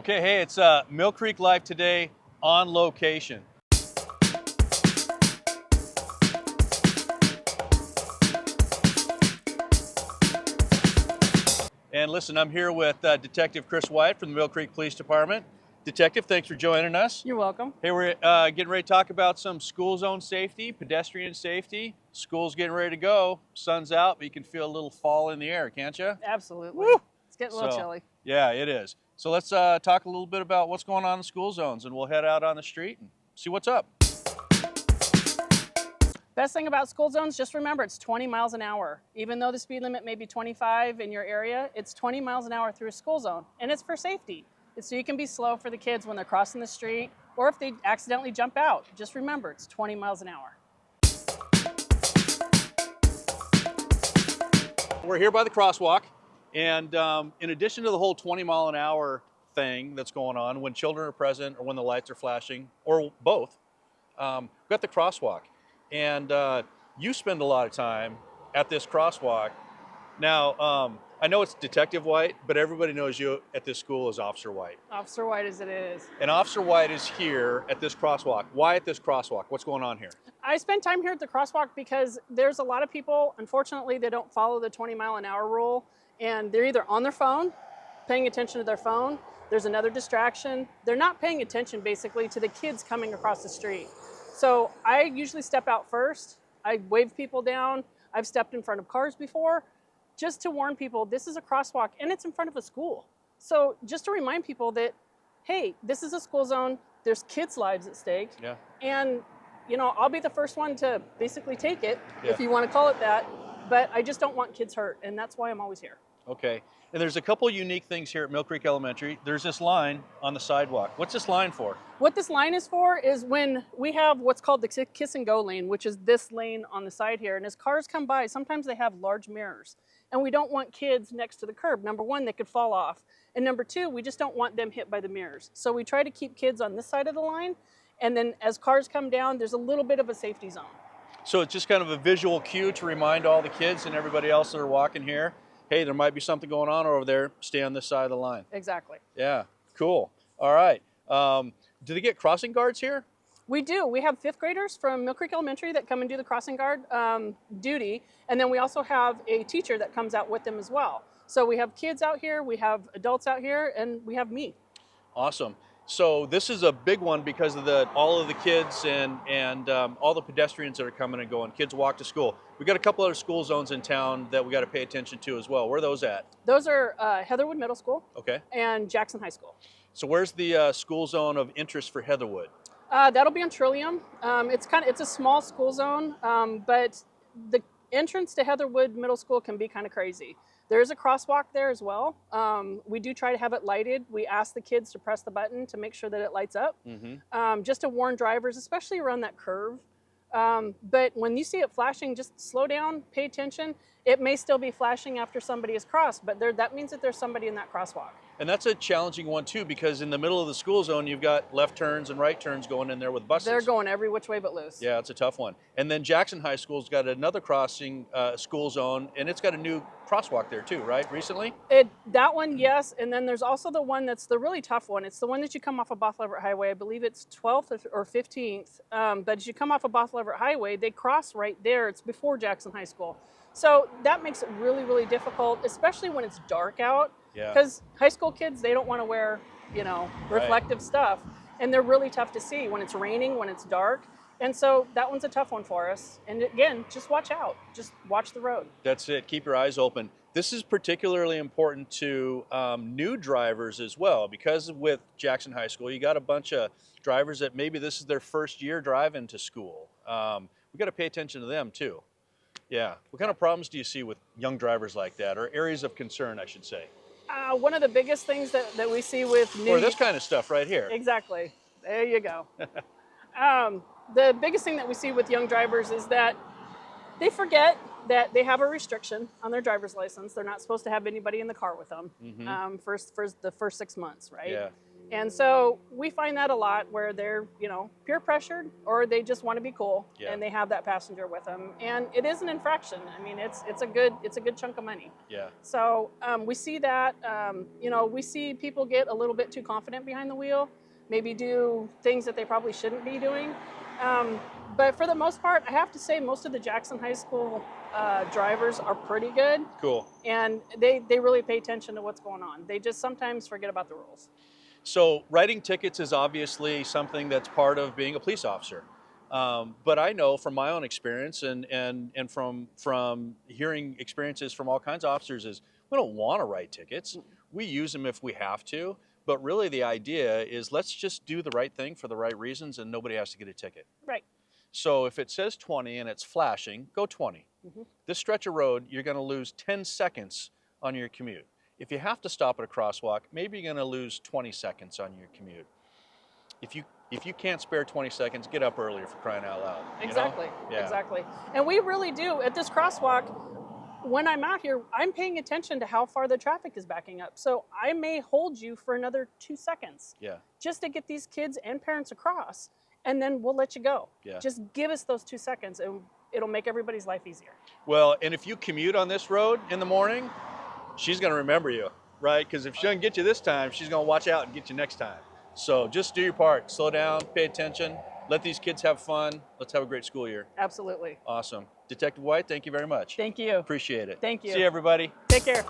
Okay, hey, it's Mill Creek Live today on location. And listen, I'm here with Detective Chris White from the Mill Creek Police Department. Detective, thanks for joining us. You're welcome. Hey, we're getting ready to talk about some school zone safety, pedestrian safety. School's getting ready to go. Sun's out, but you can feel a little fall in the air, can't you? Absolutely. Woo! It's getting a little chilly. Yeah, it is. So let's talk a little bit about what's going on in school zones, and we'll head out on the street and see what's up. Best thing about school zones, just remember it's 20 miles an hour. Even though the speed limit may be 25 in your area, it's 20 miles an hour through a school zone, and it's for safety. It's so you can be slow for the kids when they're crossing the street, or if they accidentally jump out. Just remember, it's 20 miles an hour. We're here by the crosswalk, and in addition to the whole 20-mile-an-hour thing that's going on when children are present or when the lights are flashing, or both, we've got the crosswalk. And you spend a lot of time at this crosswalk. Now, I know it's Detective White, but everybody knows you at this school as Officer White. Officer White as it is. And Officer White is here at this crosswalk. Why at this crosswalk? What's going on here? I spend time here at the crosswalk because there's a lot of people, unfortunately, they don't follow the 20-mile-an-hour rule, and they're either on their phone, paying attention to their phone, there's another distraction. They're not paying attention, basically, to the kids coming across the street. So I usually step out first. I wave people down. I've stepped in front of cars before, just to warn people this is a crosswalk and it's in front of a school. So just to remind people that, hey, this is a school zone. There's kids' lives at stake. Yeah. And, you know, I'll be the first one to basically take it, Yeah. if you want to call it that. But I just don't want kids hurt, and that's why I'm always here. Okay. And there's a couple unique things here at Mill Creek Elementary. There's this line on the sidewalk. What's this line for? What this line is for is when we have what's called the kiss and go lane, which is this lane on the side here. And as cars come by, sometimes they have large mirrors. And we don't want kids next to the curb. Number one, they could fall off. And number two, we just don't want them hit by the mirrors. So we try to keep kids on this side of the line. And then as cars come down, there's a little bit of a safety zone. So it's just kind of a visual cue to remind all the kids and everybody else that are walking here, hey, there might be something going on over there. Stay on this side of the line. Exactly. Yeah, cool. All right. Do they get crossing guards here? We do. We have fifth graders from Mill Creek Elementary that come and do the crossing guard duty. And then we also have a teacher that comes out with them as well. So we have kids out here, we have adults out here, and we have me. Awesome. So this is a big one because of all of the kids and all the pedestrians that are coming and going. Kids walk to school. We've got a couple other school zones in town that we got to pay attention to as well. Where are those at? Those are Heatherwood Middle School. Okay. And Jackson High School. So where's the school zone of interest for Heatherwood? That'll be on Trillium. It's a small school zone, but the entrance to Heatherwood Middle School can be kind of crazy. There is a crosswalk there as well. We do try to have it lighted. We ask the kids to press the button to make sure that it lights up, just to warn drivers, especially around that curve. But when you see it flashing, just slow down, pay attention. It may still be flashing after somebody has crossed, but that means that there's somebody in that crosswalk. And that's a challenging one too, because in the middle of the school zone, you've got left turns and right turns going in there with buses. They're going every which way but loose. Yeah, it's a tough one. And then Jackson High School's got another crossing school zone, and it's got a new crosswalk there too, right, recently? That one, yes. And then there's also the one that's the really tough one. It's the one that you come off of Bothell Everett Highway. I believe it's 12th or 15th. But as you come off of Bothell Everett Highway, they cross right there. It's before Jackson High School. So that makes it really, really difficult, especially when it's dark out. Yeah. Because high school kids, they don't want to wear, reflective stuff. And they're really tough to see when it's raining, when it's dark. And so that one's a tough one for us. And again, just watch out. Just watch the road. That's it. Keep your eyes open. This is particularly important to new drivers as well, because with Jackson High School, you got a bunch of drivers that maybe this is their first year driving to school. We got to pay attention to them too. Yeah. What kind of problems do you see with young drivers like that, or areas of concern, I should say? One of the biggest things that we see with new... Or this kind of stuff right here. Exactly. There you go. The biggest thing that we see with young drivers is that they forget that they have a restriction on their driver's license. They're not supposed to have anybody in the car with them for the first 6 months, right? Yeah. And so we find that a lot where they're, peer pressured, or they just want to be cool, Yeah. and they have that passenger with them. And it is an infraction. I mean, it's a good chunk of money. Yeah. So we see that, we see people get a little bit too confident behind the wheel, maybe do things that they probably shouldn't be doing. But for the most part, I have to say most of the Jackson High School drivers are pretty good. Cool. And they really pay attention to what's going on. They just sometimes forget about the rules. So writing tickets is obviously something that's part of being a police officer. But I know from my own experience and from hearing experiences from all kinds of officers is we don't want to write tickets. We use them if we have to. But really the idea is let's just do the right thing for the right reasons and nobody has to get a ticket. Right. So if it says 20 and it's flashing, go 20. Mm-hmm. This stretch of road, you're going to lose 10 seconds on your commute. If you have to stop at a crosswalk, maybe you're going to lose 20 seconds on your commute. If you can't spare 20 seconds, get up earlier, for crying out loud. Exactly. Yeah. Exactly. And we really do at this crosswalk. When I'm out here, I'm paying attention to how far the traffic is backing up. So I may hold you for another 2 seconds. Yeah. Just to get these kids and parents across, and then we'll let you go. Yeah. Just give us those 2 seconds, and it'll make everybody's life easier. Well, and if you commute on this road in the morning, she's going to remember you, right? Because if she doesn't get you this time, she's going to watch out and get you next time. So just do your part. Slow down, pay attention, let these kids have fun. Let's have a great school year. Absolutely. Awesome. Detective White, thank you very much. Thank you. Appreciate it. Thank you. See you, everybody. Take care.